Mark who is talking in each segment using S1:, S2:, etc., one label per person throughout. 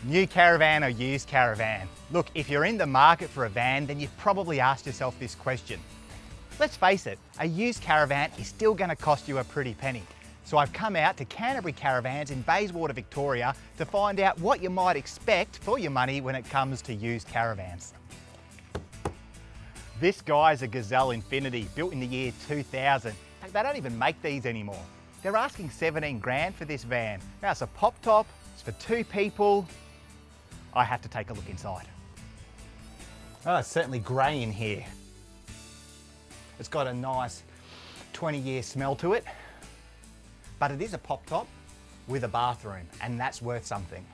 S1: New caravan or used caravan? Look, if you're in the market for a van, then you've probably asked yourself this question. Let's face it, a used caravan is still going to cost you a pretty penny. So I've come out to Canterbury Caravans in Bayswater, Victoria to find out what you might expect for your money when it comes to used caravans. This guy's a Gazelle Infinity, built in the year 2000. They don't even make these anymore. They're asking 17 grand for this van. Now it's a pop top, it's for 2 people. I have to take a look inside. Oh, it's certainly grey in here. It's got a nice 20-year smell to it, but it is a pop top with a bathroom, and that's worth something.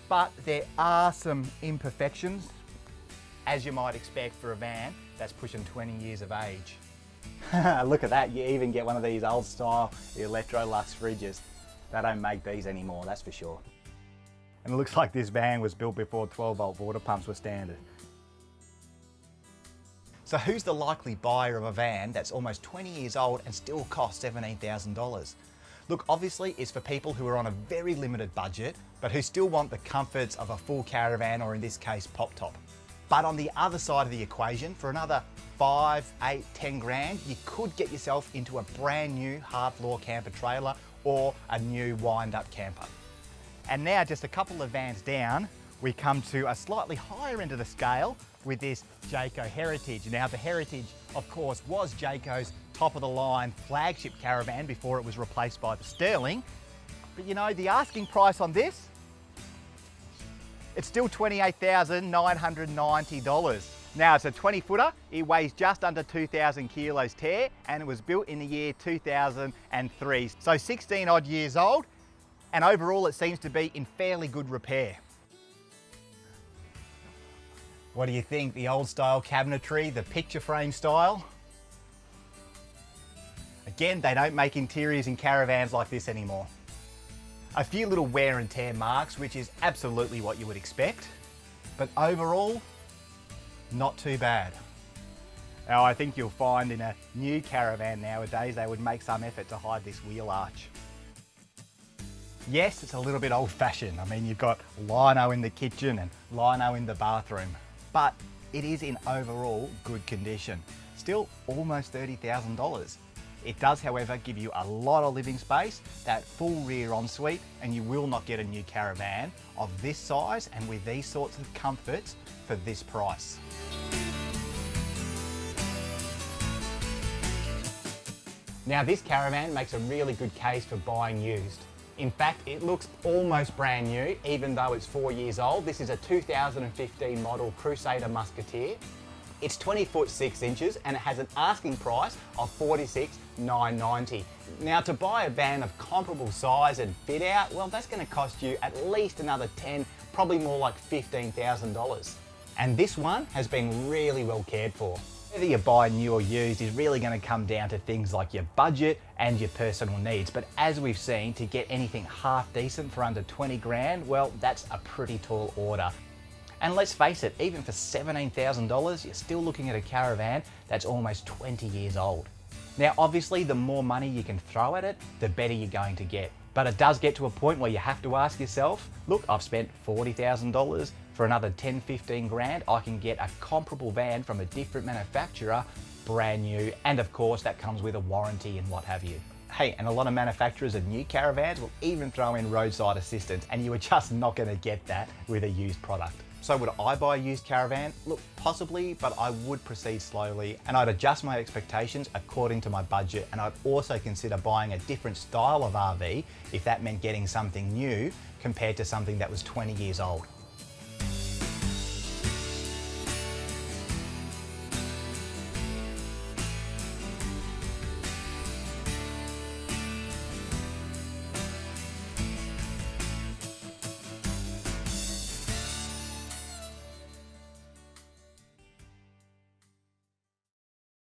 S1: But there are some imperfections, as you might expect for a van that's pushing 20 years of age. Look at that, you even get one of these old style Electrolux fridges. They don't make these anymore, that's for sure. And it looks like this van was built before 12-volt water pumps were standard. So who's the likely buyer of a van that's almost 20 years old and still costs $17,000? Look, obviously it's for people who are on a very limited budget, but who still want the comforts of a full caravan, or in this case, pop top. But on the other side of the equation, for another 5, 8, 10 grand, you could get yourself into a brand new hard floor camper trailer or a new wind-up camper. And now, just a couple of vans down, we come to a slightly higher end of the scale with this Jayco Heritage. Now, the Heritage, of course, was Jayco's top-of-the-line flagship caravan before it was replaced by the Sterling. But you know, the asking price on this, it's still $28,990. Now, it's a 20-footer, it weighs just under 2,000 kilos tear, and it was built in the year 2003. So 16 odd years old, and overall it seems to be in fairly good repair. What do you think? The old style cabinetry, the picture frame style? Again, they don't make interiors in caravans like this anymore. A few little wear and tear marks, which is absolutely what you would expect, but overall, not too bad. Now, I think you'll find in a new caravan nowadays, they would make some effort to hide this wheel arch. Yes, it's a little bit old fashioned. I mean, you've got lino in the kitchen and lino in the bathroom, but it is in overall good condition. Still almost $30,000. It does, however, give you a lot of living space, that full rear ensuite, and you will not get a new caravan of this size and with these sorts of comforts for this price. Now, this caravan makes a really good case for buying used. In fact, it looks almost brand new, even though it's 4 years old. This is a 2015 model Crusader Musketeer. It's 20 foot 6 inches and it has an asking price of $46,990. Now, to buy a van of comparable size and fit out, well, that's going to cost you at least another $10,000, probably more like $15,000. And this one has been really well cared for. Whether you buy new or used is really going to come down to things like your budget and your personal needs. But as we've seen, to get anything half decent for under 20 grand, well, that's a pretty tall order. And let's face it, even for $17,000, you're still looking at a caravan that's almost 20 years old. Now, obviously, the more money you can throw at it, the better you're going to get. But it does get to a point where you have to ask yourself, look, I've spent $40,000, for another 10, 15 grand, I can get a comparable van from a different manufacturer, brand new, and of course, that comes with a warranty and what have you. Hey, and a lot of manufacturers of new caravans will even throw in roadside assistance, and you are just not going to get that with a used product. So would I buy a used caravan? Look, possibly, but I would proceed slowly and I'd adjust my expectations according to my budget, and I'd also consider buying a different style of RV if that meant getting something new compared to something that was 20 years old.